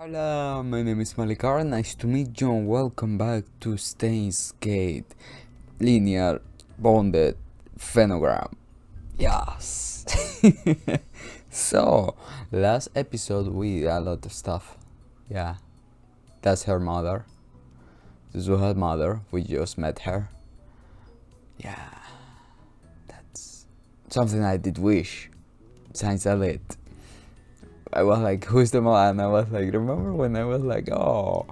Hello, my name is Malikar, nice to meet you and welcome back to Steinsgate Linear Bounded Phenogram. Yes! So, last episode we did a lot of stuff. Yeah, that's her mother. Suzuha's mother, we just met her. Yeah, that's something I did wish. Since I lit. I was like, who's the mom? And I was like, remember when I was like, oh,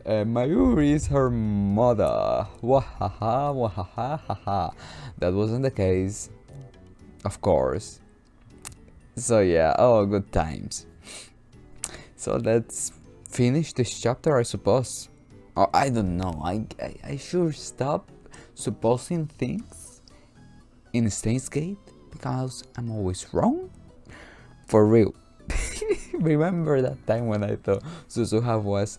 Mayuri is her mother. Wahaha, wahaha, haha. That wasn't the case, of course. So yeah, oh, good times. So let's finish this chapter, I suppose. Oh, I don't know. I should stop supposing things in Steinsgate because I'm always wrong. For real. Remember that time when I thought Suzuha was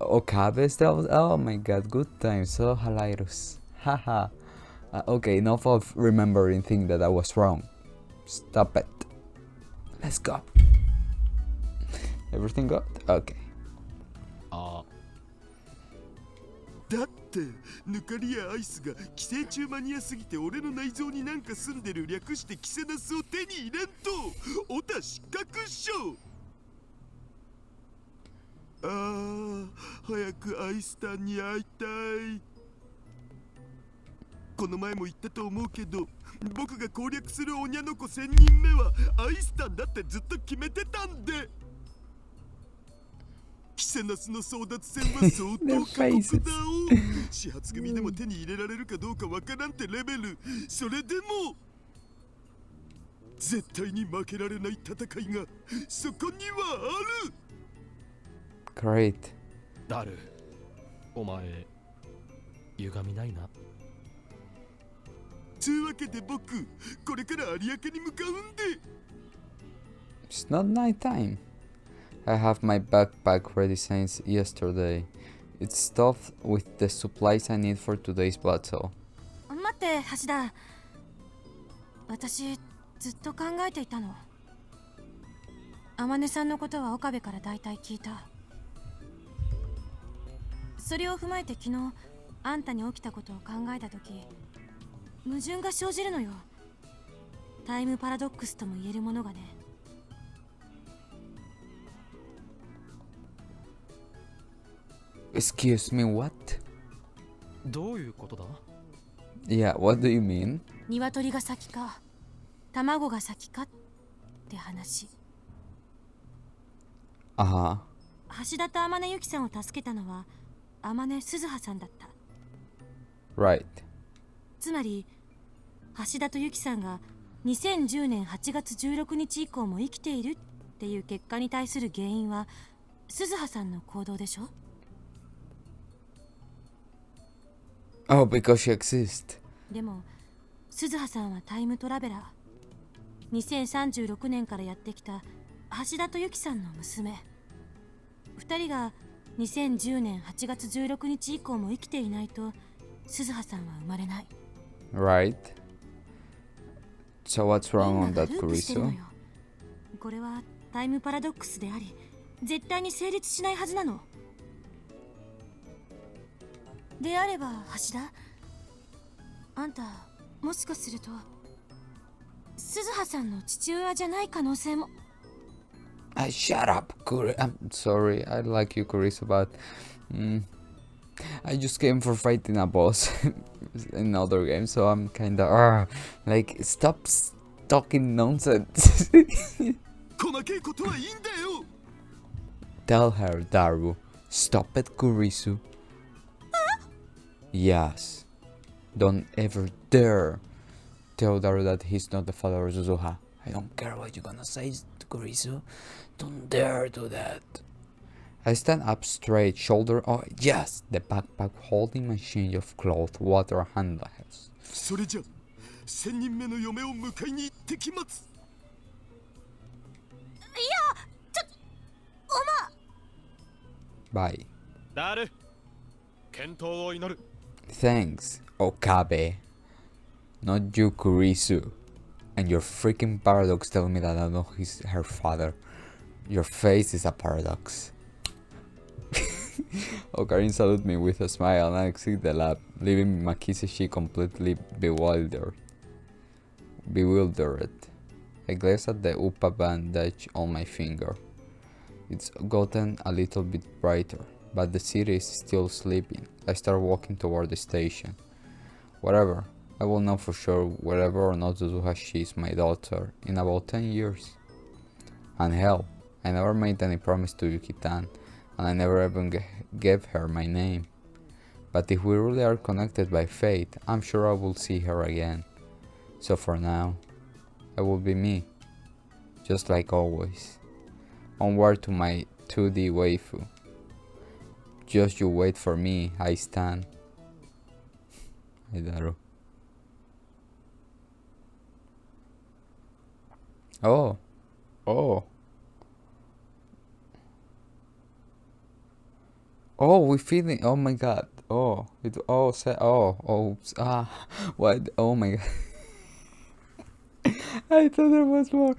Okabe style? Oh my god, good time, so hilarious. Haha. Okay, enough of remembering things that I was wrong. Stop it. Let's go. Everything good? Okay. だってヌカリアアイスが寄生虫マニアすぎて俺の内臓になんか住んでる略してキセナスを手に入れんとおた失格っしょ。早くアイスタンに会いたい。この前も言ったと思うけど僕が攻略するオニャの子1000人目はアイスタンだってずっと決めてたんで。キセナスの争奪戦は相当過酷だお。始発組でも手に入れられるかどうかわからんってレベル。それでも絶対に負けられない戦いがそこにはある。Great. ダル、お前歪みないな。つうわけで僕これから有明に向かうんで。 It's not night time. I have my backpack ready since yesterday. It's stuffed with the supplies I need for today's battle. 待って、橋田。私、ずっと考えていたの。天音さんのことは岡部から大体聞いた。それを踏まえて昨日、あんたに起きたことを考えたとき、矛盾が生じるのよ。タイムパラドックスとも言えるものがね。Excuse me, what? どういうことだ？ Yeah, what do you mean? 鶏が先か、卵が先かって話。橋田と天音由紀さんを助けたのは天音鈴葉さんだった。Right. つまり橋田と由紀さんが2010年8月16日以降も生きているっていう結果に対する原因は鈴葉さんの行動でしょ。Oh, because she exists. でも鈴葉さんはタイムトラベラー。2036年からやってきた橋田と由紀さんの娘。2人が2010年8月16日以降も生きていないと鈴葉さんは生まれない。Right. So what's wrong on that, ループしてるの Kurisu? よ。これはタイムパラドックスであり絶対に成立しないはずなの。であれば橋田、あんたもしかすると鈴葉さんの父親じゃない可能性も。Shut up, I'm sorry, I like you, Kurisu, but I just came for fighting a boss in other games, so I'm kinda like, stop talking nonsense. 細けいことはいいんだよ。 Tell her, Daru, stop it, Kurisu. Yes. Don't ever dare tell Daru that he's not the father of Suzuha. I don't care what you're gonna say, Kurisu. Don't dare do that. I stand up straight, shoulder. Oh, yes! The backpack holding my change of cloth, water handles. それじゃ1000人目の嫁を迎えに行ってきます。いや、おま。 Bye. ダル、健闘を祈る。Thanks, Okabe. Not you, Kurisu. And your freaking paradox telling me that I know he's her father. Your face is a paradox. Ocarina saluted me with a smile and I exited the lab, leaving Makiseshi completely bewildered. I glanced at the UPA bandage on my finger. It's gotten a little bit brighter, but the city is still sleeping. I start walking toward the station. Whatever, I will know for sure whether or not Suzuhas is my daughter in about 10 years. And hell, I never made any promise to Yuki-tan, and I never even gave her my name. But if we really are connected by fate, I'm sure I will see her again. So for now, I will be me, just like always. Onward to my 2D waifu. Just you wait for me, I stand. Hidaru. Oh. Oh. Oh, we feeling. Oh my god. Oh. It. Oh. Say. Oh. Oh. Ah. What? Oh my god. I thought there was more.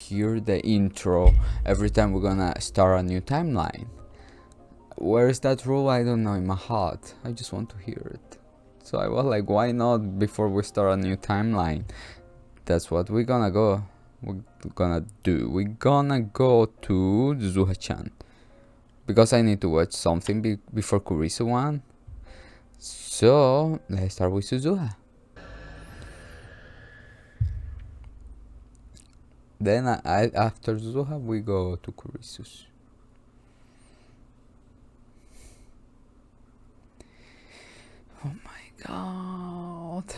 Hear the intro every time we're gonna start a new timeline. Where is that rule? I don't know. In my heart, I just want to hear it. So I was like, why not before we start a new timeline? That's what we're gonna go. We're gonna do. We're gonna go to Suzuha-chan because I need to watch something before Kurisu one. So let's start with Suzuha. Then after Suzuha we go to Kurisu. Oh my god.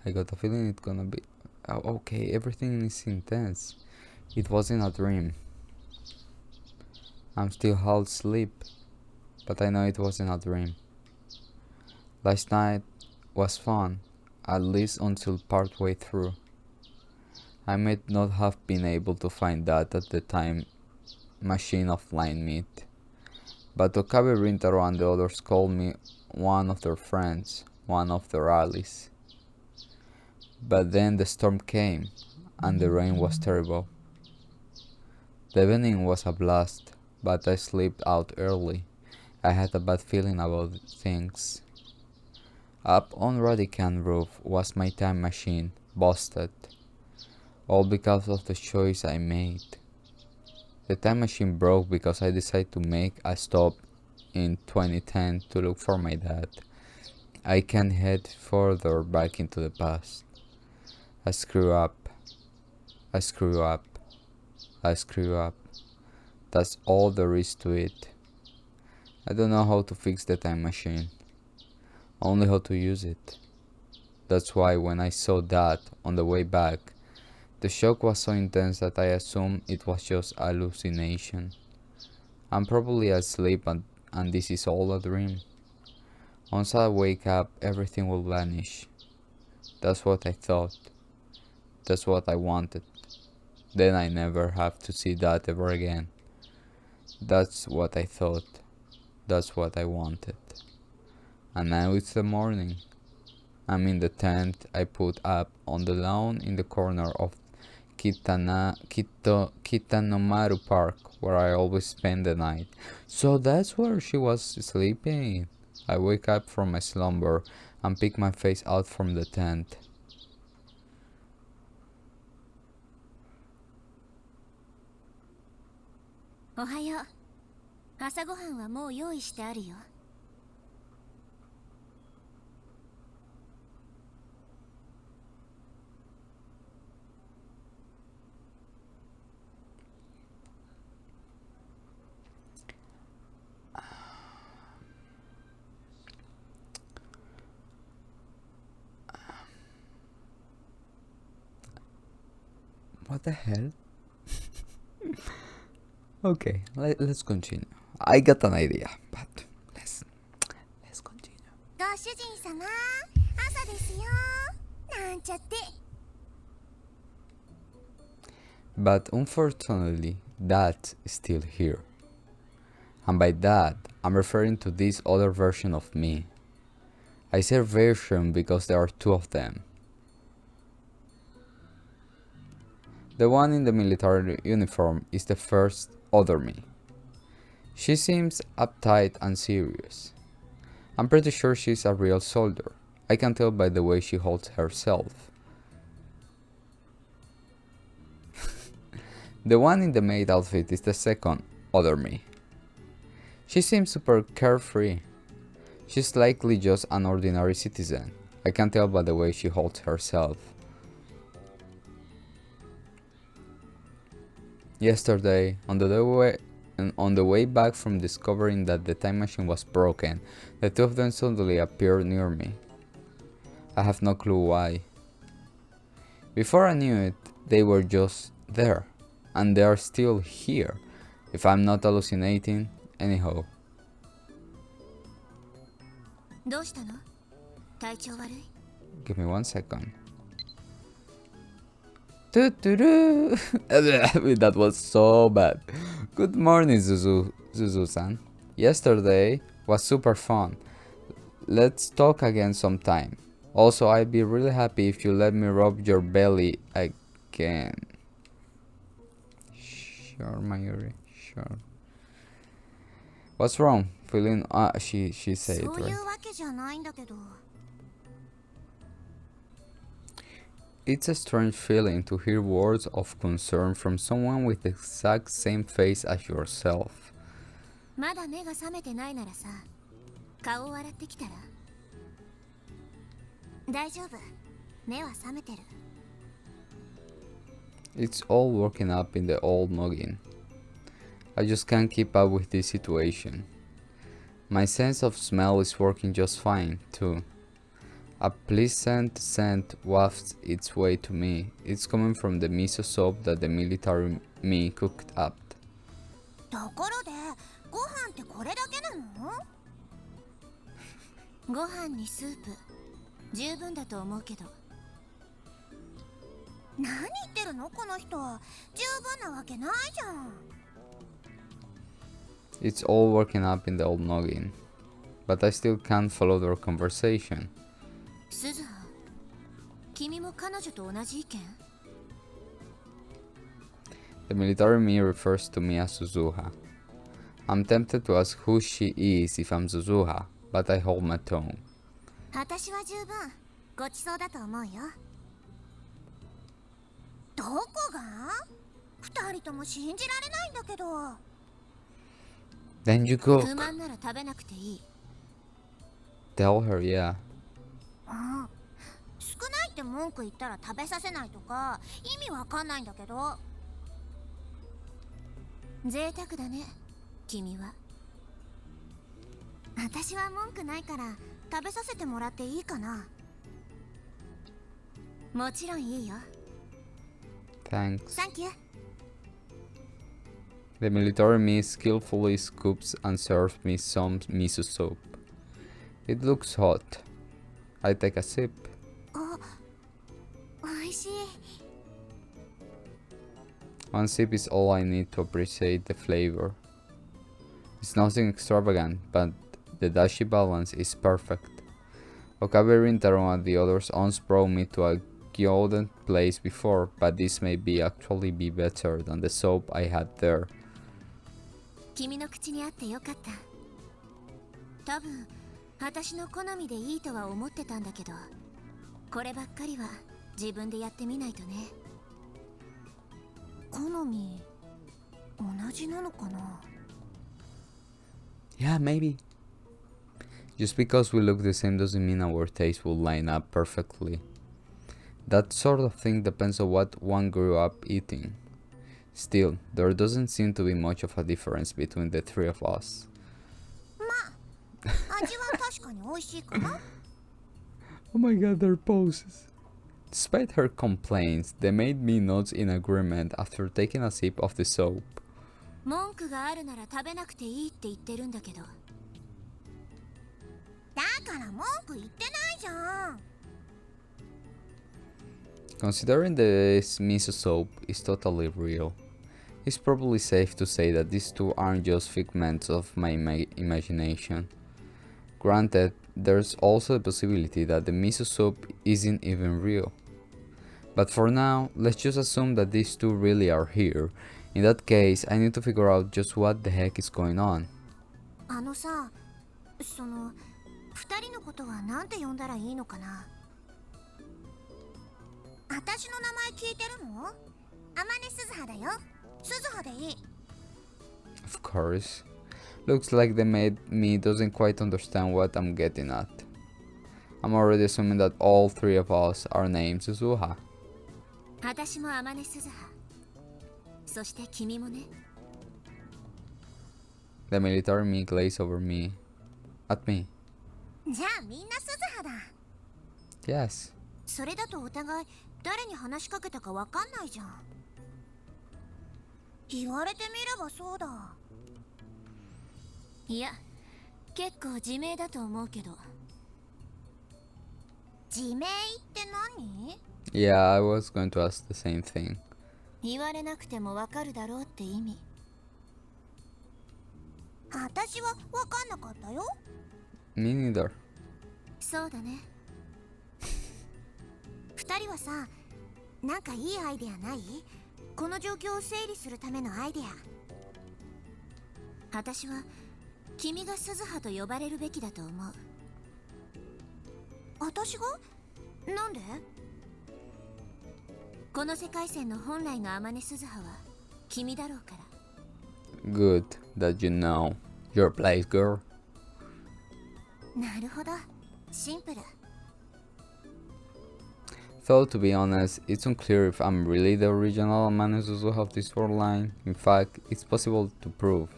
I got a feeling it's gonna be... Oh, okay, everything is intense. It wasn't a dream. I'm still half asleep, but I know it wasn't a dream. Last night was fun, at least until partway through. I might not have been able to find that at the time machine offline meet, but Okabe Rintaro and the others called me one of their friends, one of their allies. But then the storm came, and the rain was terrible. The evening was a blast, but I slept out early. I had a bad feeling about things. Up on Radican roof was my time machine, busted. All because of the choice I made. The time machine broke because I decided to make a stop in 2010 to look for my dad. I can't head further back into the past. I screw up. I screw up. That's all there is to it. I don't know how to fix the time machine, only how to use it. That's why when I saw that on the way back, the shock was so intense that I assumed it was just a hallucination. I'm probably asleep and this is all a dream. Once I wake up, everything will vanish. That's what I thought. That's what I wanted. Then I never have to see that ever again. That's what I thought. That's what I wanted. And now it's the morning. I'm in the tent I put up on the lawn in the corner of Kitanomaru Park, where I always spend the night. So that's where she was sleeping. I wake up from my slumber and pick my face out from the tent. Ohayo. 朝ごはんはもう用意してあるよ。What the hell? Okay, let's continue. I got an idea, but let's continue. ご主人様、朝ですよ。なんちゃって。But unfortunately, that's still here. And by that, I'm referring to this other version of me. I say version because there are two of them. The one in the military uniform is the first other me. She seems uptight and serious. I'm pretty sure she's a real soldier. I can tell by the way she holds herself. The one in the maid outfit is the second other me. She seems super carefree. She's likely just an ordinary citizen. I can tell by the way she holds herself. Yesterday, on the way back from discovering that the time machine was broken, the two of them suddenly appeared near me. I have no clue why. Before I knew it, they were just there. And they are still here, if I'm not hallucinating, anyhow. どうしたの？体調悪い？ Give me 1 second. That was so bad. Good morning, Zuzu-san. Yesterday was super fun. Let's talk again sometime. Also, I'd be really happy if you let me rub your belly again. Sure, Mayuri, sure. What's wrong? Feeling she said it, そうい right? うわけじゃないんだけど。 It's a strange feeling to hear words of concern from someone with the exact same face as yourself. まだ目が覚めてないならさ、顔を洗ってきたら。大丈夫。目は覚めてる。 It's all working up in the old noggin. I just can't keep up with this situation. My sense of smell is working just fine, too. A pleasant scent wafts its way to me. It's coming from the miso soup that the military me cooked up. ところで、ご飯ってこれだけなの？ご飯にスープ、十分だと思うけど。何言ってるのこの人？十分なわけないじゃん。 It's all working up in the old noggin. But I still can't follow their conversation. すずは、君も彼女と同じ意見？ The military me refers to me as Suzuha. I'm tempted to ask who she is if I'm Suzuha, but I hold my tongue. 私は十分ごちそうだと思うよ。どこが？二人とも信じられないんだけど。 Then you go. 不満なら食べなくていい。 Tell her, yeah. うん。少ないって文句言ったら食べさせないとか意味わかんないんだけど。贅沢だね君は。私は文句ないから食べさせてもらっていいかな。もちろんいいよ。 Thanks. サンキュー。 The military me skillfully scoops and serves me some miso soup. It looks hot. I take a sip. おいしい。 One sip is all I need to appreciate the flavor. It's nothing extravagant, but the dashi balance is perfect. Okabe Taro and the others once brought me to a golden place before, but this may be actually be better than the soap I had there. 君の口に合ってよかった。多分私の好みでいいとは思ってたんだけど、こればっかりは自分でやってみないとね。好み同じなのかな。 Yeah, maybe. Just because we look the same doesn't mean our tastes will line up perfectly. That sort of thing depends on what one grew up eating. Still, there doesn't seem to be much of a difference between the three of us. まあ味は確かに美味しいかな。 Oh my god, their poses. Despite her complaints, they made me nod in agreement after taking a sip of the soap. 文句があるなら食べなくていいって言ってるんだけど。だから文句言ってないじゃん。 Considering this miso soap is totally real, it's probably safe to say that these two aren't just figments of my imagination. Granted, there's also the possibility that the miso soup isn't even real. But for now, let's just assume that these two really are here. In that case, I need to figure out just what the heck is going on. あのさ、その二人のことはなんて呼んだらいいのかな。私の名前聞いてるの？あまね鈴葉だよ。鈴葉でいい。 Of course. Looks like the maid me doesn't quite understand what I'm getting at. I'm already assuming that all three of us are named Suzuha. 私もあまね鈴葉。そして君もね。 The military me glazed over me. At me. じゃあみんな鈴葉だ。 Yes. それだとお互い誰に話しかけたかわかんないじゃん。言われてみればそうだ。いや、結構自明だと思うけど。自明って何？ Yeah, I was going to ask the same thing. 言われなくてもわかるだろうって意味。私はわかんなかったよ。Me neither. そうだね。二人はさ、なんかいいアイデアない？この状況を整理するためのアイデア。私は君が鈴葉と呼ばれるべきだと思う。私が？なんで？この世界線の本来の天音鈴葉は君だろうから。Good that you know your place, girl. なるほど、シンプル。Though to be honest, it's unclear if I'm really the original Amane Suzuha of this storyline. In fact, it's possible to prove.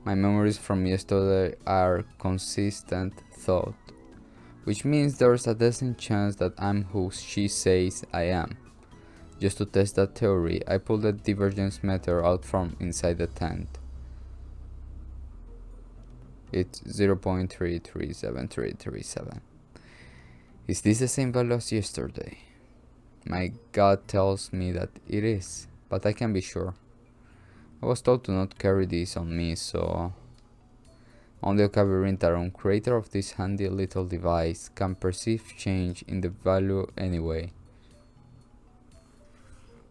My memories from yesterday are consistent thought, which means there's a decent chance that I'm who she says I am. Just to test that theory, I pulled the divergence meter out from inside the tent. It's 0.337337. Is this the same value as yesterday? My gut tells me that it is, but I can't be sure. I was told to not carry this on me, so... Only Okabe Rintaro, creator of this handy little device, can perceive change in the value anyway.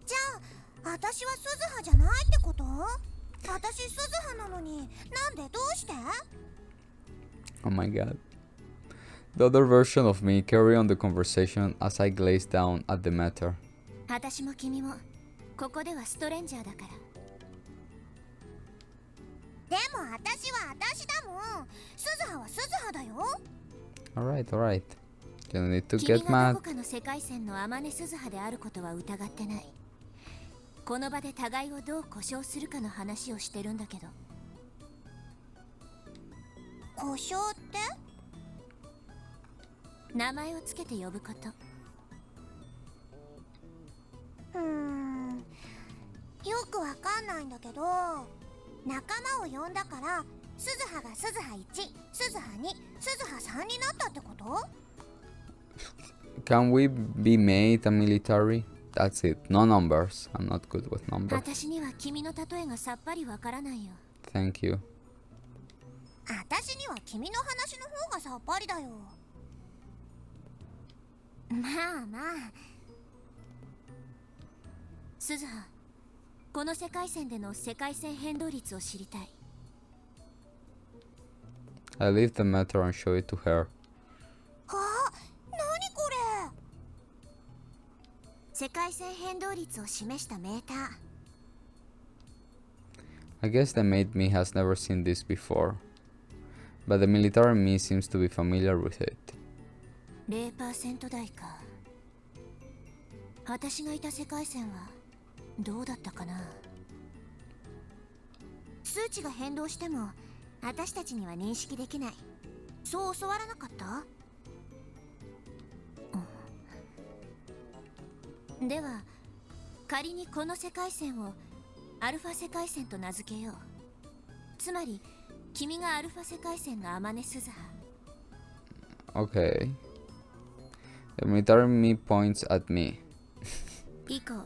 じゃあ、私は鈴葉じゃないってこと？私鈴葉なのに、なんでどうして？ Oh my god. The other version of me carry on the conversation as I glaze down at the matter. 私も君も、ここではストレンジャーだから。でも私は私だもん。鈴葉は鈴葉だよ。Alright, alright. You don't need to 君 get が mad. どこかの世界線の天音鈴葉であることは疑ってない。この場で互いをどう呼称するかの話をしてるんだけど。呼称って名前をつけて呼ぶこと。よくわかんないんだけど、仲間を呼んだから鈴葉が鈴葉1、鈴葉2、鈴葉3になったってこと？ Can we be made a military? That's it. No numbers. I'm not good with numbers. 私には君の例えがさっぱりわからないよ。 Thank you. 私には君の話の方がさっぱりだよ。まあまあ。鈴葉、この世界線での世界線変動率を知りたい。I leave the matter and show it to her. あ、何これ。世界線変動率を示したメーター。I guess the mate me has never seen this before, but the military me seems to be familiar with it. 0% 台か。私がいた世界線はどうだったかな。数値が変動しても私たちには認識できない。そう教わらなかった？では仮にこの世界線をアルファ世界線と名付けよう。つまり君がアルファ世界線の天音鈴葉。 Okay. The military me points at me. 以降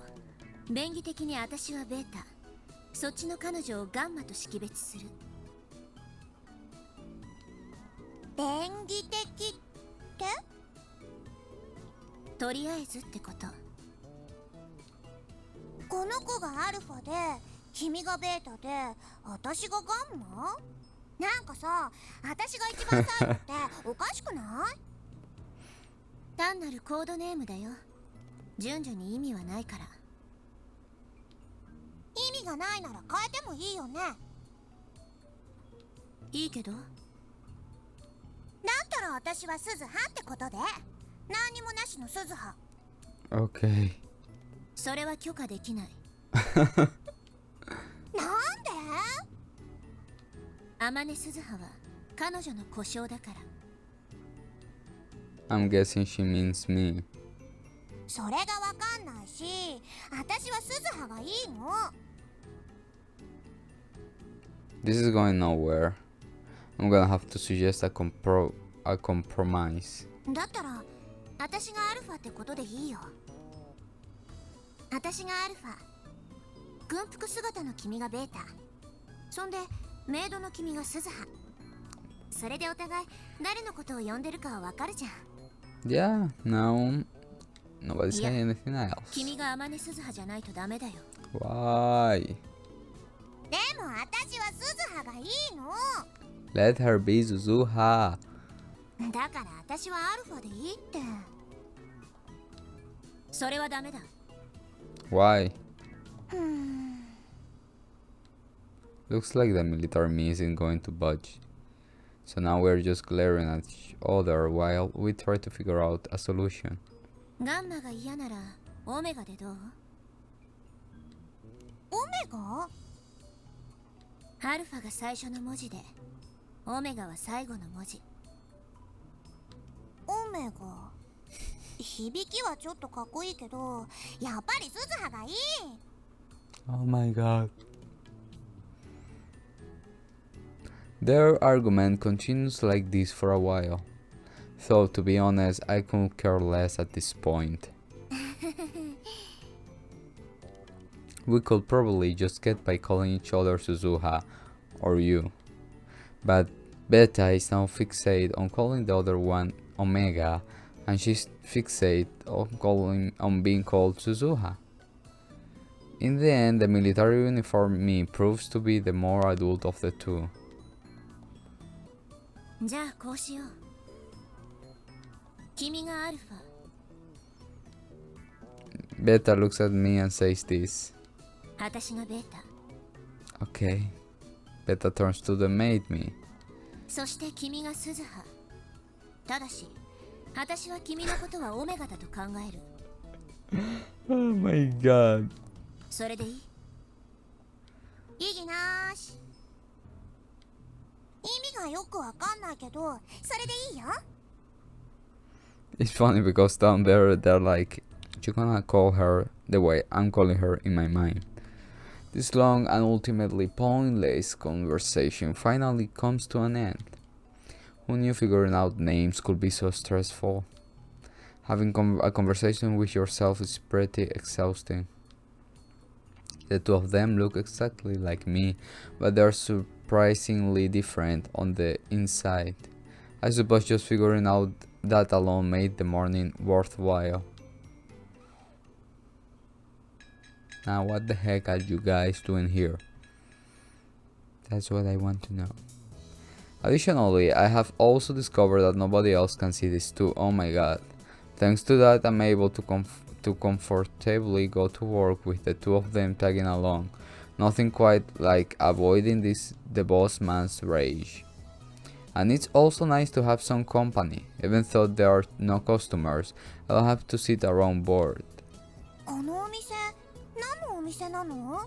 便宜的に私はベータ、そっちの彼女をガンマと識別する。便宜的ってとりあえずってこと。この子がアルファで君がベータで私がガンマ？なんかさ、私が一番最後っておかしくない？単なるコードネームだよ。順序に意味はないから。意味がないなら変えてもいいよね。いいけど。だったら私は鈴葉ってことで、何にもなしの鈴葉。 Okay. それは許可できない。なんで？天音鈴葉は彼女の呼称だから。I'm guessing she means me. それがわかんないし、私は鈴葉がいいの。This is going nowhere. I'm gonna have to suggest a compromise. だったら私がアルファってことでいいよ。私がアルファ、軍服姿の君がベータ、そんでメイドの君が鈴葉。それでお互い誰のことを呼んでるかはわかるじゃん。Yeah, no. Nobody saying anything else. 君が天音鈴葉じゃないとダメだよ。 Why? でも私は鈴葉がいいの。 Let her be Suzuha. だから私はアルファでいいって。それはダメだ。 Why? Looks like the military me isn't going to budge. So now we're just glaring at each other while we try to figure out a solution. ガンマが嫌ならオメガでどう？オメガ？アルファが最初の文字で、オメガは最後の文字。オメガ。響きはちょっとかっこいいけど、やっぱり鈴葉がいい。 Oh my god. Their argument continues like this for a while. Though to be honest, I could care less at this point. We could probably just get by calling each other Suzuha or you. But Beta is now fixated on calling the other one Omega, and she's fixated on being called Suzuha. In the end, the military uniform me proves to be the more adult of the two. じゃあこうしよう。君がアルファ。 Beta looks at me and says this. 私がベータ。 Okay. Beta turns to the mate me. そして君が鈴葉。ただし、私は君のことはオメガだと考える。 Oh my god. それでいい？異議なーし。意味がよくわかんないけど、それでいいよ。 It's funny because down there they're like, you're gonna call her the way I'm calling her in my mind. This long and ultimately pointless conversation finally comes to an end. Who knew figuring out names could be so stressful? Having a conversation with yourself is pretty exhausting. The two of them look exactly like me, but they're surprisingly different on the inside. I suppose just figuring out that alone made the morning worthwhile. Now what the heck are you guys doing here? That's what I want to know. Additionally, I have also discovered that nobody else can see this too. Oh my god. Thanks to that, I'm able to comfortably go to work with the two of them tagging along. Nothing quite like avoiding the boss man's rage. And it's also nice to have some company. Even though there are no customers, I don't have to sit around bored. このお店、何のお店なの？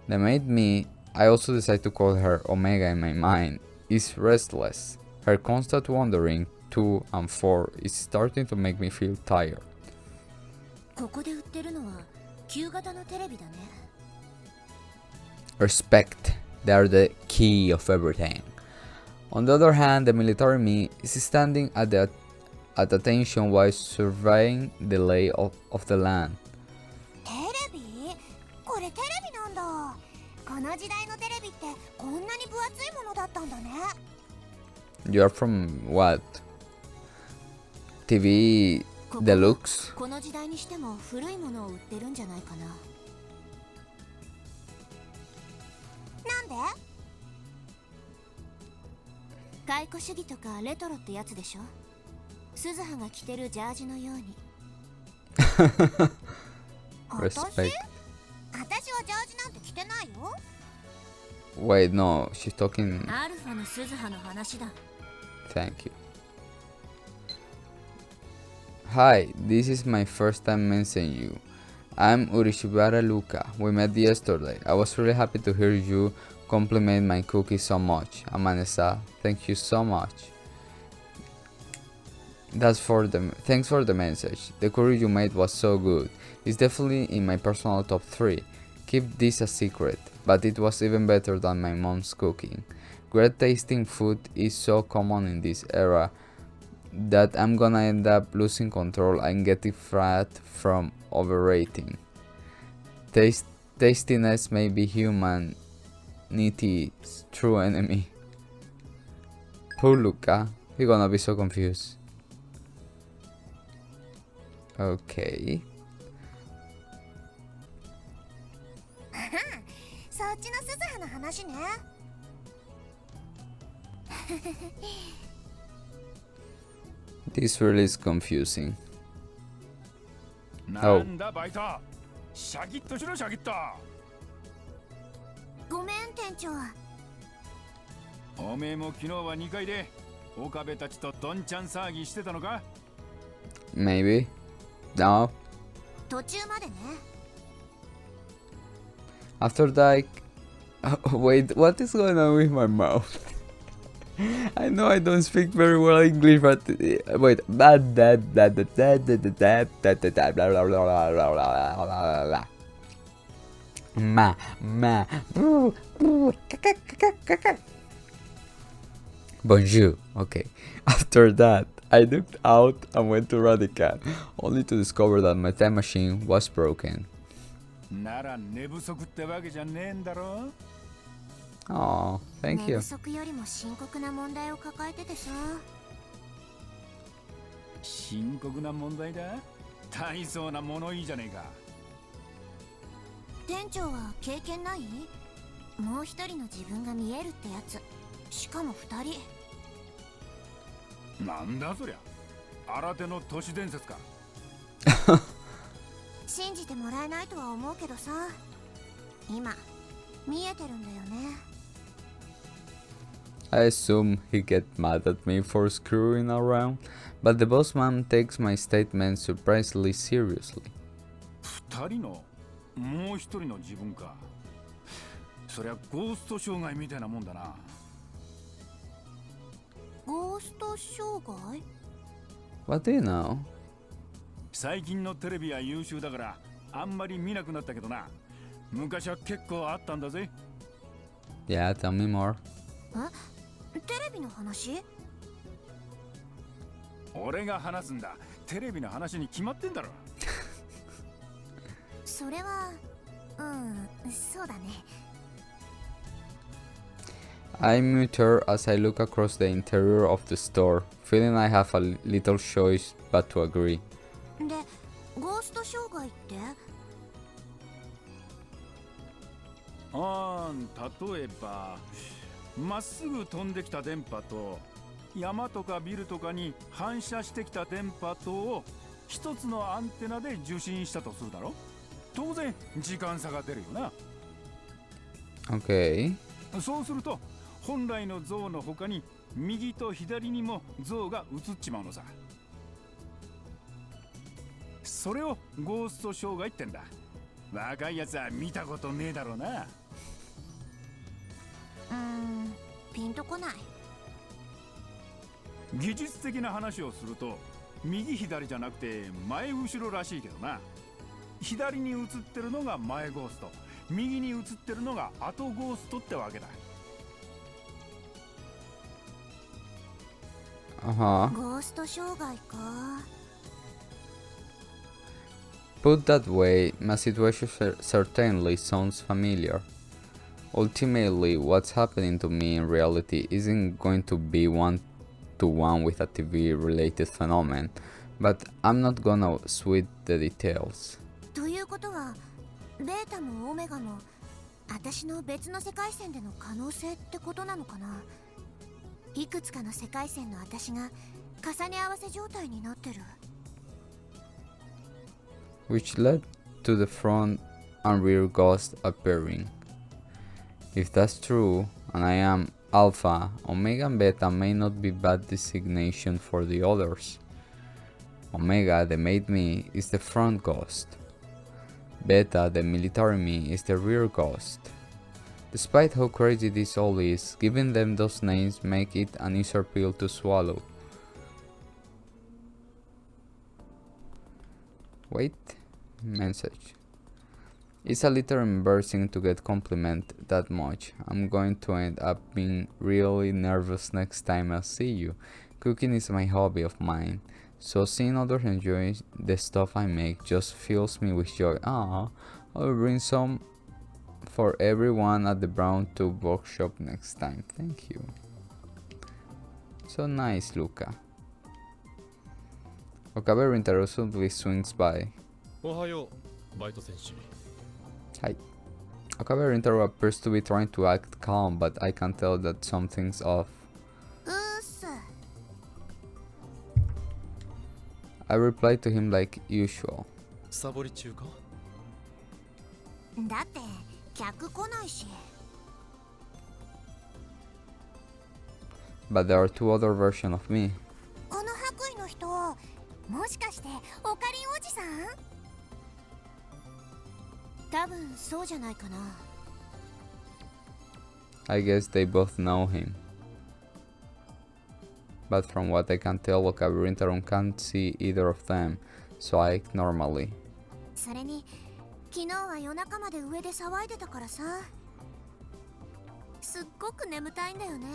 That made me, I also decide to call her Omega in my mind, is restless. Her constant wandering to and fro is starting to make me feel tired. ここで売ってるのは旧型のテレビだね。 Respect, they are the key of everything. On the other hand, the military me is standing at attention while surveying the lay of the land. テレビ？これテレビなんだ。この時代のテレビってこんなに分厚いものだったんだね。 You are from what? TV ここは Deluxe? この時代にしても古いものを売ってるんじゃないかな。なんで？解雇主義とかレトロってやつでしょ。鈴葉が着てるジャージのように。私？ Respect. 私はジャージなんて着てないよ。 Wait, no, she's talking. アルファの鈴葉の話だ。 Thank you. Hi, this is my first time mentioning you. I'm Urishibara Luca. We met yesterday. I was really happy to hear you compliment my cookie so much. Amanesa, thank you so much. Thanks for the message. The curry you made was so good. It's definitely in my personal top 3. Keep this a secret, but it was even better than my mom's cooking. Great tasting food is so common in this era that I'm gonna end up losing control and getting fat from overeating. Tastiness may be humanity's true enemy. Poor Luca, he's gonna be so confused. Okay. そっちの鈴葉の話ね。This really is confusing. なんだバイト、シャキッとしろシャキッと。ごめん店長。おめえも昨日は2階で岡部たちとどんちゃん騒ぎしてたのか？ Maybe. No. 途中までね。 After that, wait, what is going on with my mouth? I know I don't speak very well English, but wait, bonjour. Okay. After that, I looked out and went to Radical, only to discover that my time machine was broken. なら寝不足ってわけじゃねえんだろ。 Oh, thank 寝 you. 不足よりも深刻な問題を抱えててさ。深刻な問題だ。大層な物言いじゃねえか。店長は経験ない？もう一人の自分が見えるってやつ。しかも2人。なんだそりゃ。新手の都市伝説か。信じてもらえないとは思うけどさ。今見えてるんだよね。 I assume he get mad at me for screwing around, but the boss man takes my statement surprisingly seriously. 2人のもう一人の自分か。そりゃゴースト障害みたいなもんだな。ゴースト障害？ What do you know? 最近のテレビは優秀だからあんまり見なくなったけどな。昔は結構あったんだぜ。Yeah, tell me more. テレビの話？俺が話すんだ。テレビの話に決まってんだろ。それはそうだね。I mute her as I look across the interior of the store, feeling I have a little choice but to agree. で、ゴースト障害って？例えばまっすぐ飛んできた電波と山とかビルとかに反射してきた電波とを一つのアンテナで受信したとするだろ。当然時間差が出るよな。 Okay. そうすると本来の像の他に右と左にも像が映っちまうのさ。それをゴースト障害ってんだ。若いやつは見たことねえだろうな。ピンとこない。技術的な話をすると右左じゃなくて前後ろらしいけどな。左に映ってるのが前ゴースト、右に映ってるのが後ゴーストってわけだ。Uh-huh. ゴースト障害か。Put that way, my situation certainly sounds familiar. Ultimately, what's happening to me in reality isn't going to be one-to-one with a TV-related phenomenon, but I'm not gonna sweat the details. ということは、ベータもオメガも私の別の世界線での可能性ってことなのかな。いくつかの世界線の私が重ね合わせ状態になってる。Which led to the front and rear ghost appearing. If that's true, and I am Alpha, Omega and Beta may not be bad designation for the others. Omega, the made me, is the front ghost. Beta, the military me, is the rear ghost. Despite how crazy this all is, giving them those names make it an easier pill to swallow. Wait, message. It's a little embarrassing to get complimented that much. I'm going to end up being really nervous next time I see you. Cooking is my hobby of mine, so seeing others enjoy the stuff I make just fills me with joy. Ah, I'll bring some for everyone at the Brown Tube workshop next time. Thank you. So nice, Luca. Okabe Rintaro suddenly swings by. おはよう、バイト選手。Hi. Okabe Rintaro appears to be trying to act calm, but I can tell that something's off. うっす。I reply to him like usual. サボり中か？だって客来ないし。But there are two other versions of me. この白衣の人、もしかしてオカリンおじさん？多分そうじゃないかな。I guess they both know him. But from what I can tell, Okabe Rintaro can't see either of them, so I act normally. それに昨日は夜中まで上で騒いでたからさ。すっごく眠たいんだよね。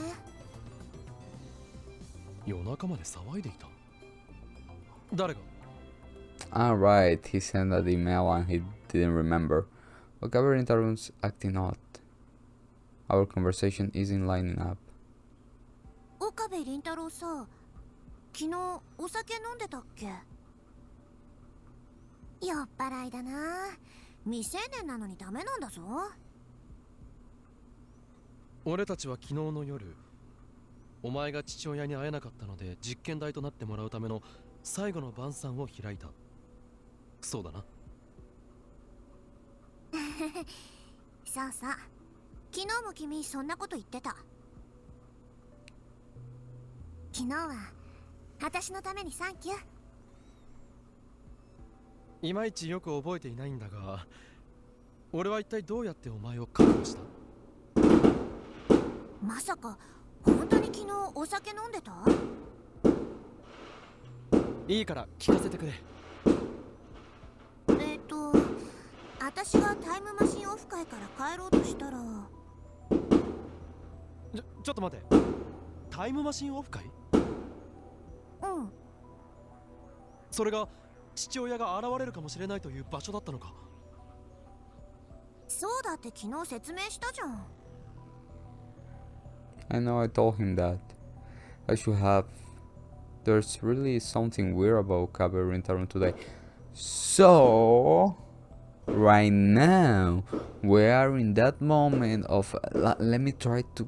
夜中まで騒いでいた。誰が？ Alright, he sent an email and he didn't remember. Okabe Rintaro's acting odd. Our conversation isn't lining up. 岡部倫太郎さ、昨日お酒飲んでたっけ？酔っ払いだな。未成年なのにダメなんだぞ。俺たちは昨日の夜、お前が父親に会えなかったので実験台となってもらうための最後の晩餐を開いた。そうだな。そうそう。昨日も君そんなこと言ってた。昨日は私のためにサンキュー。いまいちよく覚えていないんだが、俺は一体どうやってお前を確保した？まさか本当に昨日お酒飲んでた？いいから聞かせてくれ。私がタイムマシンオフ会から帰ろうとしたら。ちょっと待て、タイムマシンオフ会？うん。それが父親が現れるかもしれないという場所だったのか？そうだって昨日説明したじゃん。I know I told him that. I should have. There's really something weird about Cabe Rintarun today. So, right now, we are in that moment of. Let me try to.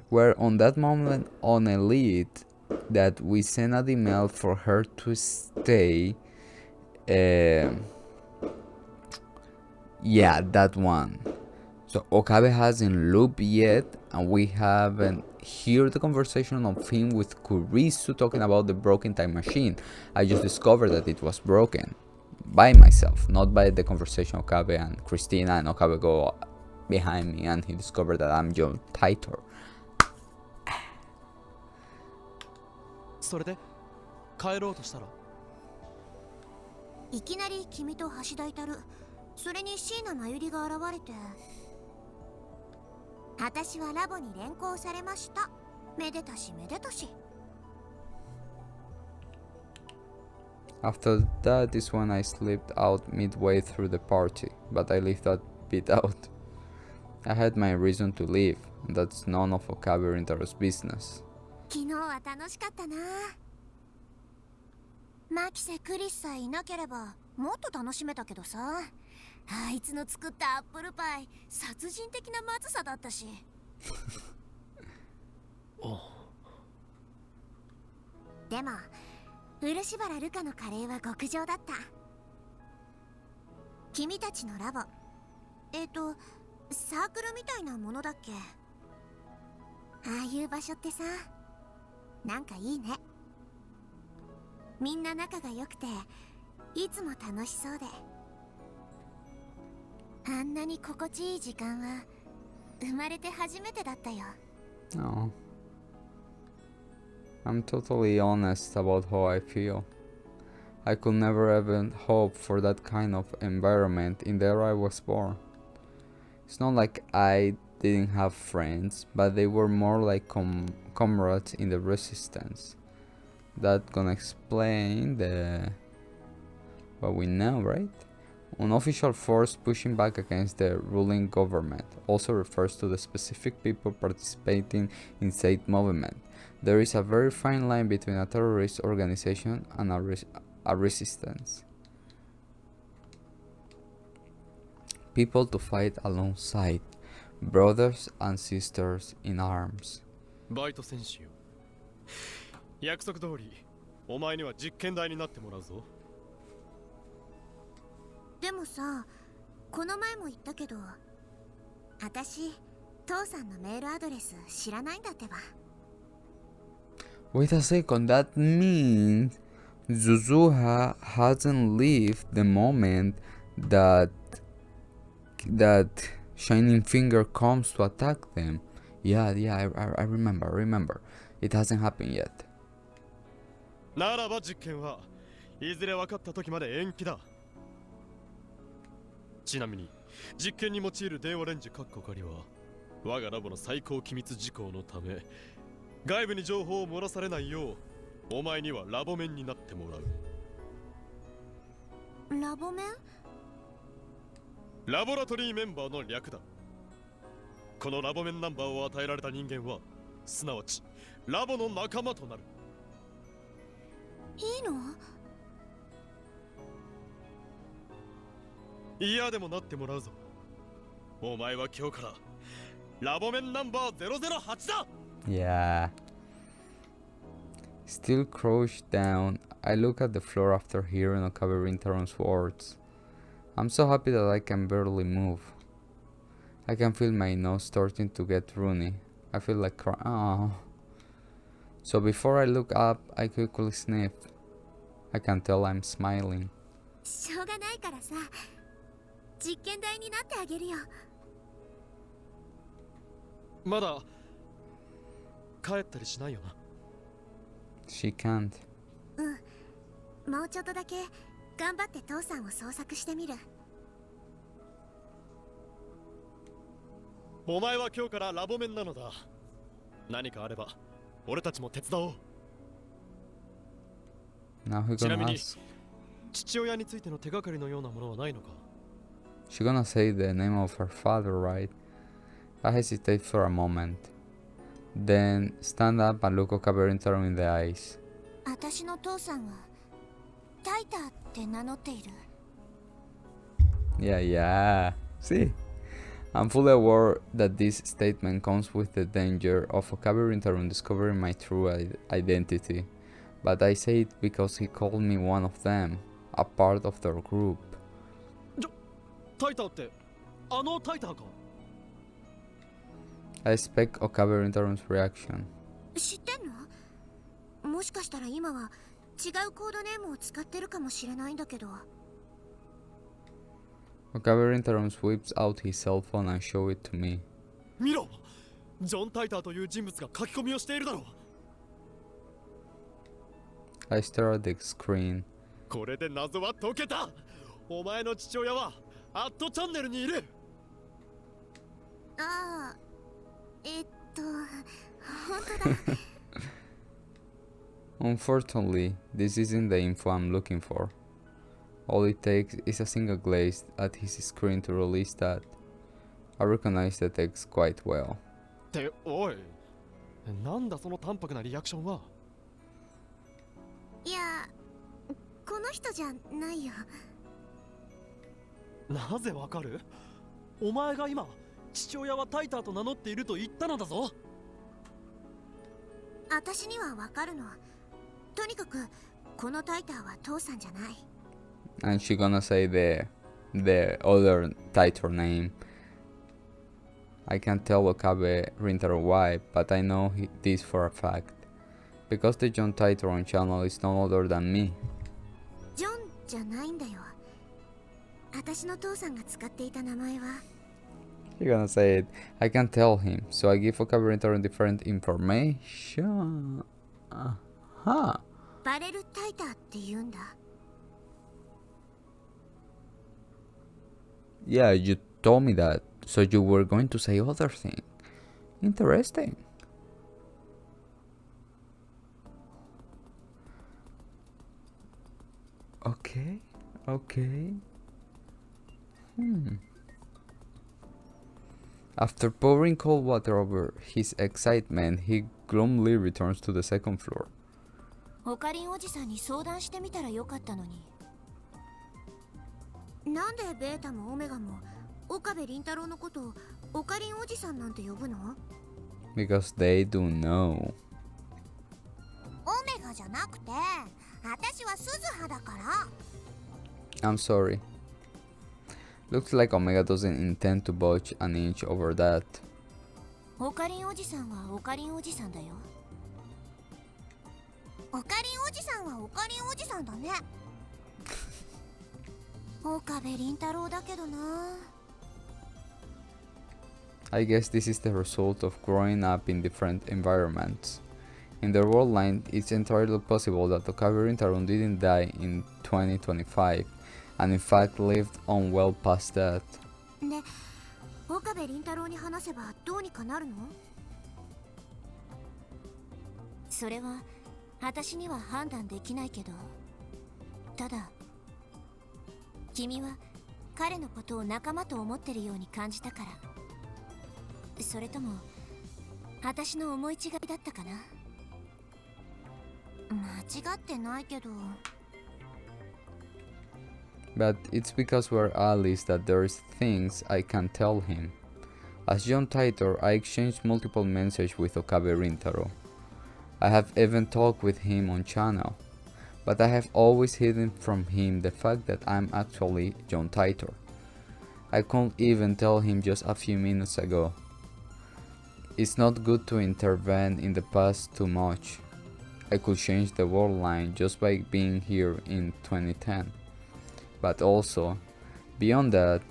We're on that moment on Elite that we sent an email for her to stay. Yeah, that one. So Okabe hasn't looped yet, and we haven't heard the conversation of him with Kurisu talking about the broken time machine. I just discovered that it was broken by myself, not by the conversation of Okabe and Christina, and Okabe go behind me and he discovered that I'm John Titor. それで帰ろうとしたら？いきなり君と橋田至、それに椎名真由里が現れて、私はラボに連行されました。めでたしめでたし。After that is when I slipped out midway through the party, but I left that bit out. I had my reason to leave, and that's none of Okabe Rintaro's business. 昨日は楽しかったな。マキセ・クリスさえいなければもっと楽しめたけどさ。あいつの作ったアップルパイ、殺人的なまずさだったし。でも漆原ルカのカレーは極上だった。君たちのラボ、サークルみたいなものだっけ？ああいう場所ってさ、なんかいいね。みんな仲が良くていつも楽しそうで、あんなに心地いい時間は生まれて初めてだったよ。Oh. I'm totally honest about how I feel. I could never even hope for that kind of environment in the era I was born. It's not like I didn't have friends, but they were more like comrades in the resistance. That gonna explain what we know, right? Unofficial force pushing back against the ruling government also refers to the specific people participating in said movement. There is a very fine line between a terrorist organization and a resistance. People to fight alongside, brothers and sisters in arms. バイト選手よ、約束通りお前には実験台になってもらうぞ。でもさ、この前も言ったけど、私父さんのメールアドレス知らないんだってば。Wait a second, that means Suzuha hasn't lived the moment that Shining Finger comes to attack them. Yeah, I remember. It hasn't happened yet. ならば実験はいずれ分かった時まで延期だ。ちなみに実験に用いる電話レンジカッコ仮は我がラボの最高機密事項のため、外部に情報を漏らされないようお前にはラボ面になってもらう。ラボ面？ラボラトリーメンバーの略だ。このラボ面ナンバーを与えられた人間はすなわちラボの仲間となる。いいの？嫌でもなってもらうぞ。お前は今日からラボ面ナンバー008だ。Yeah. Still crouched down, I look at the floor after hearing Okabe Rintaron's words. I'm so happy that I can barely move. I can feel my nose starting to get runny. I feel like crying. Oh. So before I look up, I quickly sniff. I can tell I'm smiling. しょうがないからさ。実験台になってあげるよ。まだ帰ったりしないよな。 She can't. もうちょっとだけ頑張って父さんを捜索してみる。お前は今日からラボメンなのだ。何かあれば俺たちも手伝おう。 Now he ちな gonna みに ask. 父親についての手がかりのようなものはないのか。 She gonna say the name of her father, right? I hesitate for a moment. Then stand up and look Okaberintaro in the eyes. 私の父さんはタイターって名乗っている。 Yeah. See? I'm fully aware that this statement comes with the danger of Okaberintaro discovering my true identity. But I say it because he called me one of them, a part of their group. タイターってあのタイターか。 I expect Okaberitaro's reaction. 知ってんの？もしかしたら今は違うコードネームを使ってるかもしれないんだけど。 Okaberintaro whips out his cell phone and shows it to me. 見ろ、ジョン・タイターという人物が書き込みをしているだろう。 I stare at the screen. これで謎は解けた。お前の父親はアットチャンネルにいる。ああ、本当だ。Unfortunately, this isn't the info I'm looking for. All it takes is a single glaze at his screen to release that. I recognize the text quite well. っておい、なんだその淡白なリアクションは。いや、この人じゃないよ。なぜわかる？お前が今父親はタイターと名乗っていると言ったのだぞ。私にはわかるの。とにかくこのタイターは父さんじゃない。 And she gonna say the other title name. I can't tell Okabe Rintaro why, but I know this for a fact. Because the John title on channel is no other than me. ジョンじゃないんだよ。私の父さんが使っていた名前は。 She gonna say it. I can't tell him, so I give Okabe Rintaro different information. Huh. バレルタイターって言うんだ。 Yeah, you told me that, so you were going to say other thing. Interesting. Okay. After pouring cold water over his excitement, he gloomily returns to the second floor. オカリンおじさんに相談してみたらよかったのに。なんでベータもオメガも岡部倫太郎のことをオカリンおじさんなんて呼ぶの？ Because they do know. オメガじゃなくて、私はスズハだから。 I'm sorry. Looks like Omega doesn't intend to budge an inch over that. オカリンおじさんはオカリンおじさんだよ。オカリンおじさんはオカリンおじさんだね。岡部倫太郎だけどな。 I guess this is the result of growing up in different environments. In the world line, it's entirely possible that Okabe Rintaro didn't die in 2025, and in fact lived on well past that. で、岡部倫太郎に話せばどうにかなるの？それは私には判断できないけど、ただ君は彼のことを仲間と思ってるように感じたから。それとも私の思い違いだったかな？間違ってないけど。 But it's because we're allies that there's things I can't tell him. As John Titor, I exchanged multiple messages with Okabe Rintaro. I have even talked with him on channel, but I have always hidden from him the fact that I'm actually John Titor. I couldn't even tell him just a few minutes ago. It's not good to intervene in the past too much. I could change the world line just by being here in 2010. But also, beyond that,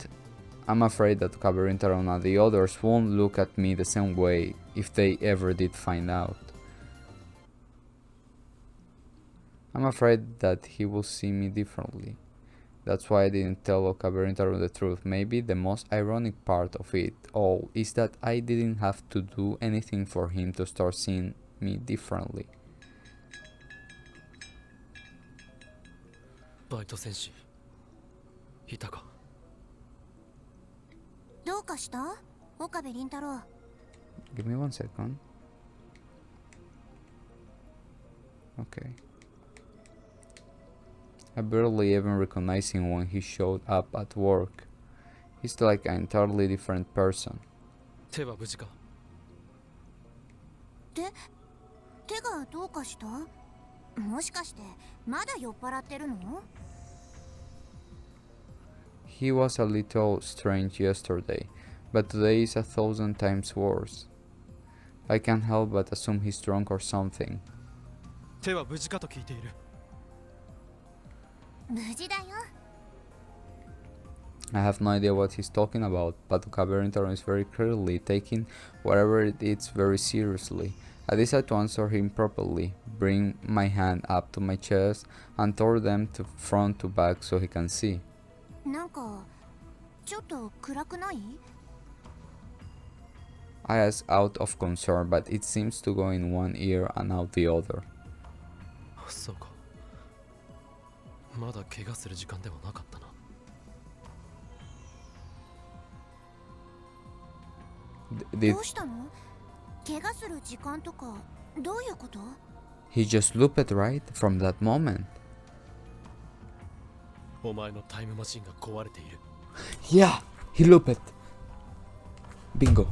I'm afraid that Caberintaro and the others won't look at me the same way if they ever did find out. I'm afraid that he will see me differently. That's why I didn't tell Caberintaro the truth. Maybe the most ironic part of it all is that I didn't have to do anything for him to start seeing me differently. バイト戦士いたか。どうかした？岡部倫太郎。 Give me 1 second. Okay. I barely even recognized him when he showed up at work. He's like an entirely different person. 手は無事か。手がどうかした？もしかしてまだ酔っ払ってるの？ He was a little strange yesterday, but today is 1,000 times worse. I can't help but assume he's drunk or something. 手は無事かと聞いている。無事だよ。 I have no idea what he's talking about, but Caberintaro is very clearly taking whatever it is very seriously. I decide to answer him properly, bring my hand up to my chest, and turn them to front to back so he can see. なんかちょっと暗くない？ I ask out of concern, but it seems to go in one ear and out the other. そうか。まだ怪我する時間ではなかったな。どうしたの？怪我する時間とかどういうこと？ He just looped right from that moment. お前のタイムマシンが壊れている。Yeah, he looped. Bingo.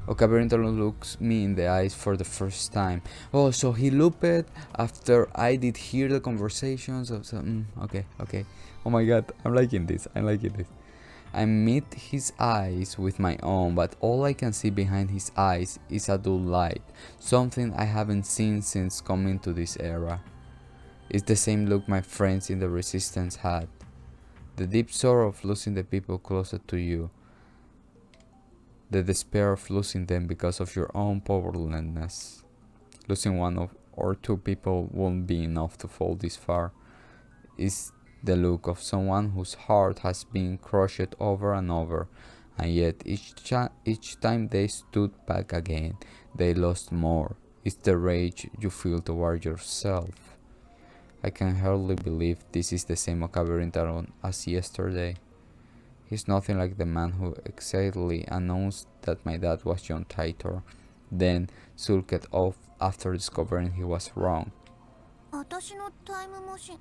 Caberintaro looks me in the eyes for the first time. Oh, so he looped after I did hear the conversations of some. Okay. Oh my god, I'm liking this. I meet his eyes with my own, but all I can see behind his eyes is a dull light, something I haven't seen since coming to this era. It's the same look my friends in the resistance had. The deep sorrow of losing the people closer to you. The despair of losing them because of your own powerlessness. Losing one or two people won't be enough to fall this far. It's the look of someone whose heart has been crushed over and over, and yet each time they stood back again, they lost more. It's the rage you feel toward yourself. I can hardly believe this is the same Caberintaro as yesterday. He's nothing like the man who excitedly announced that my dad was John Titor, then sulked off after discovering he was wrong. 私のタイムマシン。え？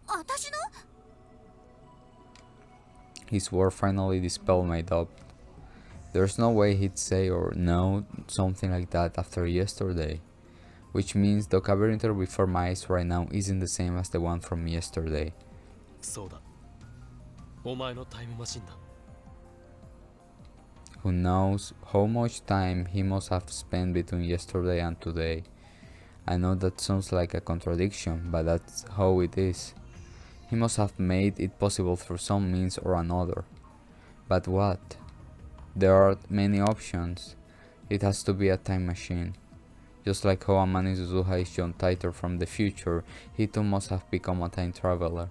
私の？ His word finally dispelled my doubt. There's no way he'd say or know something like that after yesterday. Which means the Caberintaro before my eyes right now isn't the same as the one from yesterday. そうだ。お前のタイムマシンだ。Who knows how much time he must have spent between yesterday and today. I know that sounds like a contradiction, but that's how it is. He must have made it possible through some means or another. But what? There are many options. It has to be a time machine. Just like how a man in Suzuhas is John Titor from the future, he too must have become a time traveler.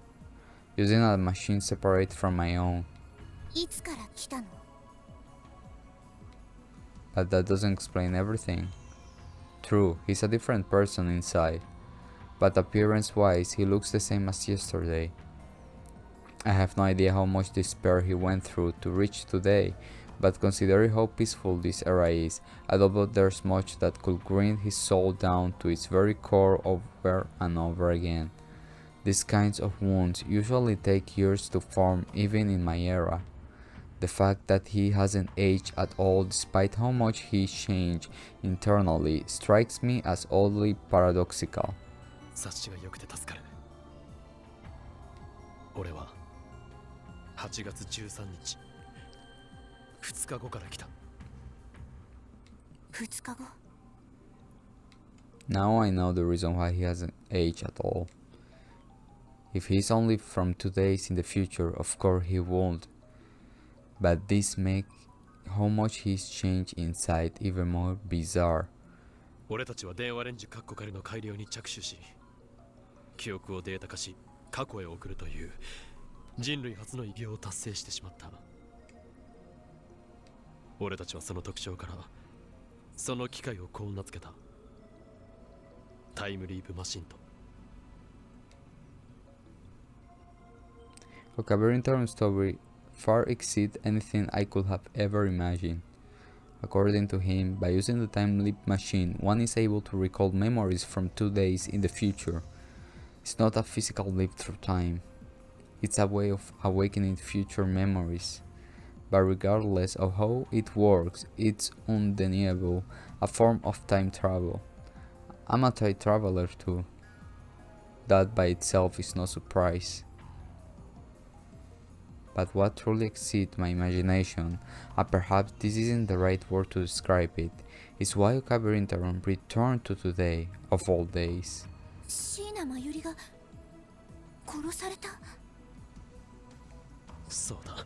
Using a machine separate from my own. いつから来たの？ But that doesn't explain everything. True, he's a different person inside. But appearance-wise, he looks the same as yesterday. I have no idea how much despair he went through to reach today, but considering how peaceful this era is, I doubt there's much that could grind his soul down to its very core over and over again. These kinds of wounds usually take years to form even in my era. The fact that he hasn't aged at all despite how much he's changed internally strikes me as oddly paradoxical. 察しが良くて助かる。俺は8月13日、2日後から来た。2日後。 Now I know the reason why he hasn't aged at all. If he's only from 2 days in the future, of course he won't. but this makes how much he's changed inside even more bizarre. 俺たちは電話レンジカッコ仮の改良に着手し、記憶をデータ化し過去へ送るという人類初の偉業を達成してしまった。俺たちはその特徴からその機械をこう名付けた。タイムリープマシンと。Vocabulary story far exceed anything I could have ever imagined. According to him, by using the time leap machine, one is able to recall memories from 2 days in the future. It's not a physical leap through time. It's a way of awakening future memories. But regardless of how it works, it's undeniable, a form of time travel. I'm a time traveler too. That by itself is no surprise. But what truly exceeds my imagination, and perhaps this isn't the right word to describe it, is why Okabe returned to today, of all days. 椎名真由里が殺された。そうだ。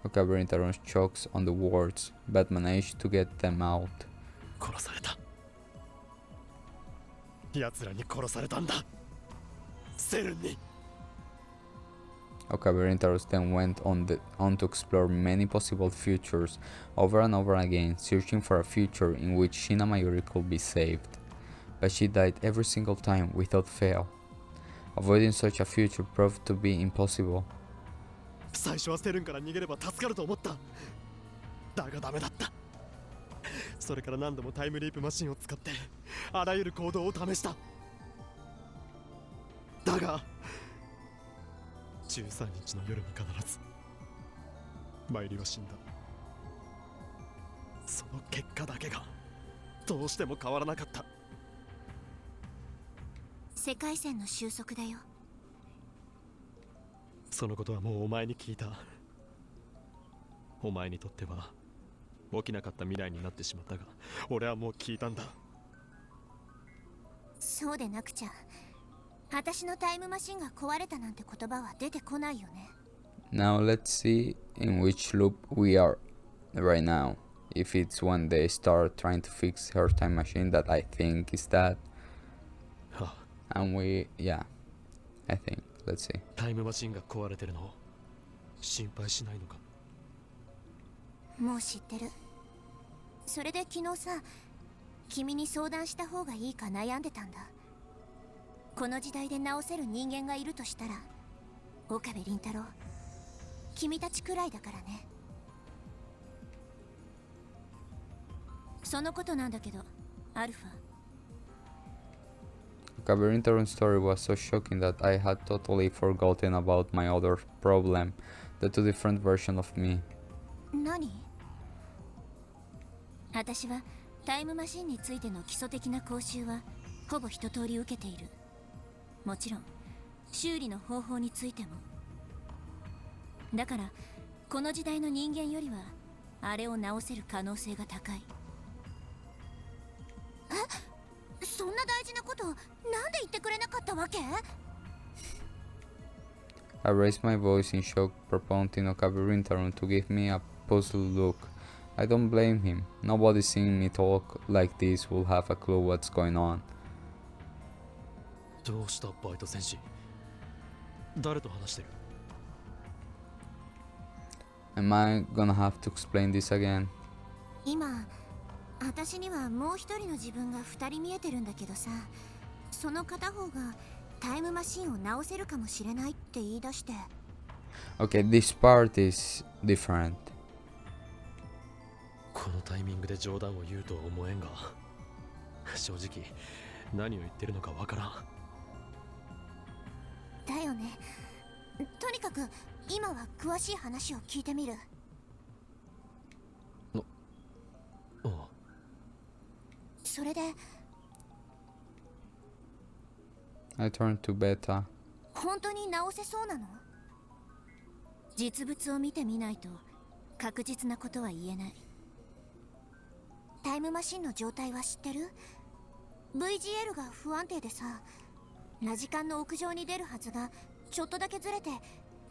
Okabe chokes on the words, but manages to get them out. 殺された。奴らに殺されたんだ。セルンに。Okabe then went on to explore many possible futures over and over again, searching for a future in which Shina Mayuri could be saved. But she died every single time without fail. Avoiding such a future proved to be impossible. 最初はセルンから逃げれば助かると思った。だがダメだった。それから何度もタイムリープマシンを使ってあらゆる行動を試した。だが13日の夜に必ずマイリは死んだ。その結果だけがどうしても変わらなかった。世界線の収束だよ。そのことはもうお前に聞いた。お前にとっては起きなかった未来になってしまったが、俺はもう聞いたんだ。そうでなくちゃ私のタイムマシンが壊れたなんて言葉は出てこないよね。 Now let's see in which loop we are right now. If it's when they start trying to fix her time machine, that I think is that. And yeah, I think. Let's see. タイムマシンが壊れてるの心配しないのか。もう知ってる。それで昨日さ、君に相談した方がいいか悩んでたんだ。この時代で直せる人間がいるとしたら岡部倫太郎、君たちくらいだからね。そのことなんだけど、アルファ。Okabe story was so shocking that I had totally forgotten about my other problem, the two different versions of me. 何？私はタイムマシンについての基礎的な講習はほぼ一通り受けている。もちろん修理の方法についても。だからこの時代の人間よりはあれを直せる可能性が高い。え、そんな大事なことなんで言ってくれなかったわけ？ I raised my voice in shock, propounding Okabe to give me a puzzled look. I don't blame him. Nobody seeing me talk like this will have a clue what's going on. どうしたバイト戦士？誰と話してる？ Am I gonna have to explain this again? 今私にはもう一人の自分が二人見えてるんだけどさ、その片方がタイムマシンを直せるかもしれないって言い出して。 Okay, this part is different. このタイミングで冗談を言うとは思えんが、正直何を言ってるのかわからん。だよね。とにかく今は詳しい話を聞いてみる。おう。それで I turned to Beta. 本当に直せそうなの？実物を見てみないと確実なことは言えない。タイムマシンの状態は知ってる？ VGL が不安定でさ、ラジカンの屋上に出るはずがちょっとだけずれて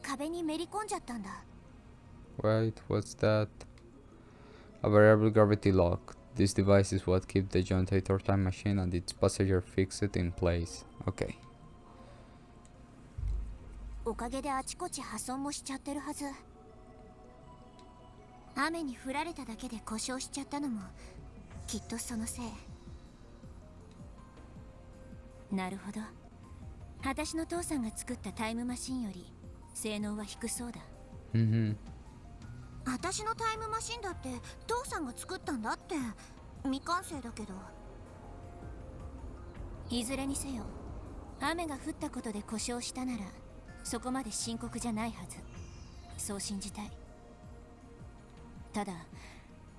壁にめり込んじゃったんだ。Wait, what's that? A variable gravity lock. This device is what keeps the Jontator time machine and its passenger fixed in place. Okay. おかげであちこち破損もしちゃってるはず。雨に降られただけで故障しちゃったのもきっとそのせい。なるほど。私の父さんが作ったタイムマシンより性能は低そうだ。私のタイムマシンだって父さんが作ったんだって。未完成だけど。いずれにせよ、雨が降ったことで故障したならそこまで深刻じゃないはず。そう信じたい。ただ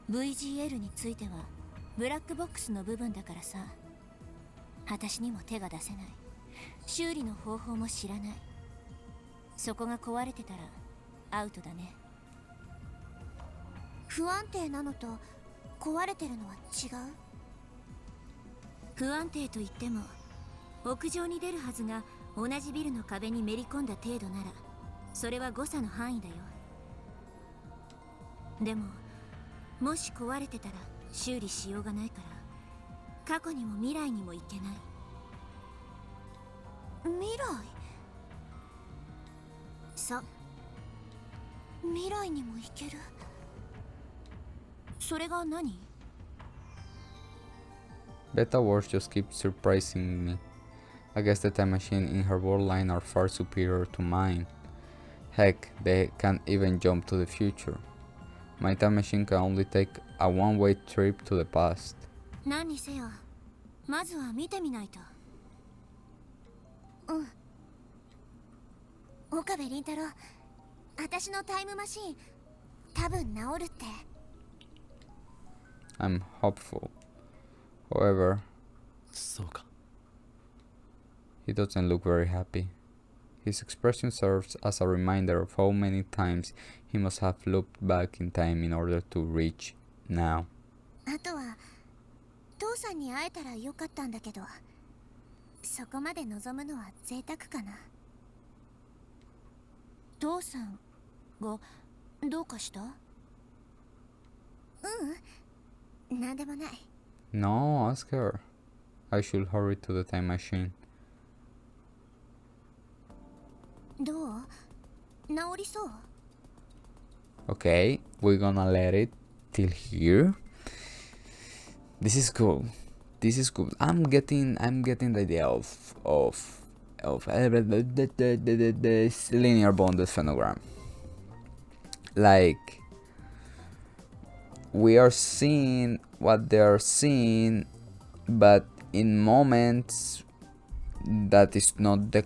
VGL についてはブラックボックスの部分だからさ、私にも手が出せない。修理の方法も知らない。そこが壊れてたらアウトだね。不安定なのと壊れてるのは違う？不安定といっても屋上に出るはずが同じビルの壁にめり込んだ程度ならそれは誤差の範囲だよ。でももし壊れてたら修理しようがないから過去にも未来にも行けない。未来？そう、未来にも行ける。それが何？ Beta Wars just keeps surprising me. I guess the time machine in her world line are far superior to mine. Heck, they can even jump to the future. My time machine can only take a one-way trip to the past. 何にせよ、まずは見てみないと。うん。岡部倫太郎、私のタイムマシン、多分治るって。I'm hopeful. However, そうか。 he doesn't look very happy. His expression serves as a reminder of how many times he must have looped back in time in order to reach now. あとは父さんに会えたらよかったんだけど、そこまで望むのは贅沢かな。父さんがどうかした？うん、なんでもない。No, ask her. I should hurry to the time machine. どう？治りそう？ Okay, we're gonna let it till here. This is cool. This is cool. I'm getting the idea of this linear bounded phenogram. Like we are seeing what they are seeing, but in moments that is not the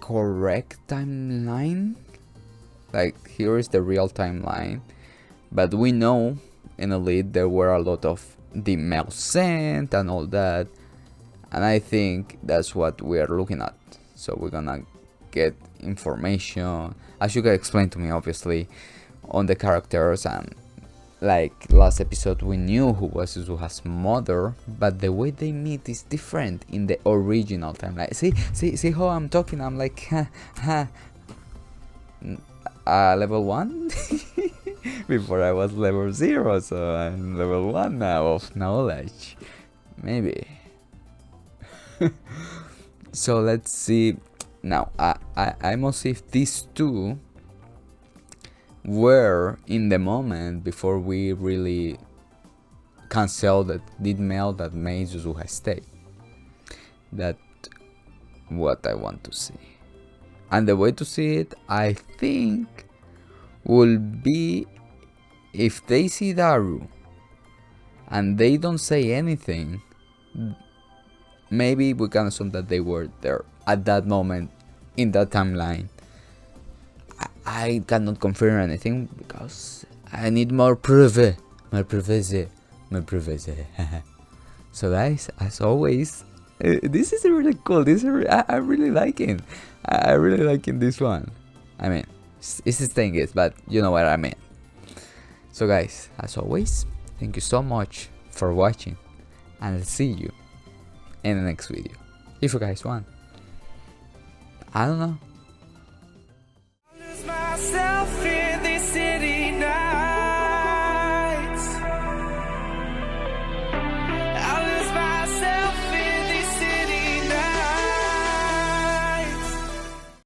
correct timeline. Like here is the real timeline, but we know in Elite there were a lot of the mail sent and all that, and I think that's what we are looking at. So we're gonna get information, as you can explain to me obviously, on the characters. And like last episode we knew who was Suzuha's mother, but the way they meet is different in the original timeline. See how I'm talking? I'm like level 1 before I was level 0, so I'm level 1 now of knowledge, maybe. So let's see now. I must see if these two were in the moment before we really cancel that did mail that made Suzuha stay. That's what I want to see. And the way to see it, I think, will be if they see Daru and they don't say anything, maybe we can assume that they were there at that moment in that timeline. I cannot confirm anything because I need more proof. My privacy. So guys, as always, this is really cool. I'm really liking. I really liking this one. I mean, it's Steins, but you know what I mean. So guys, as always, thank you so much for watching, and I'll see you in the next video. If you guys want, I don't know,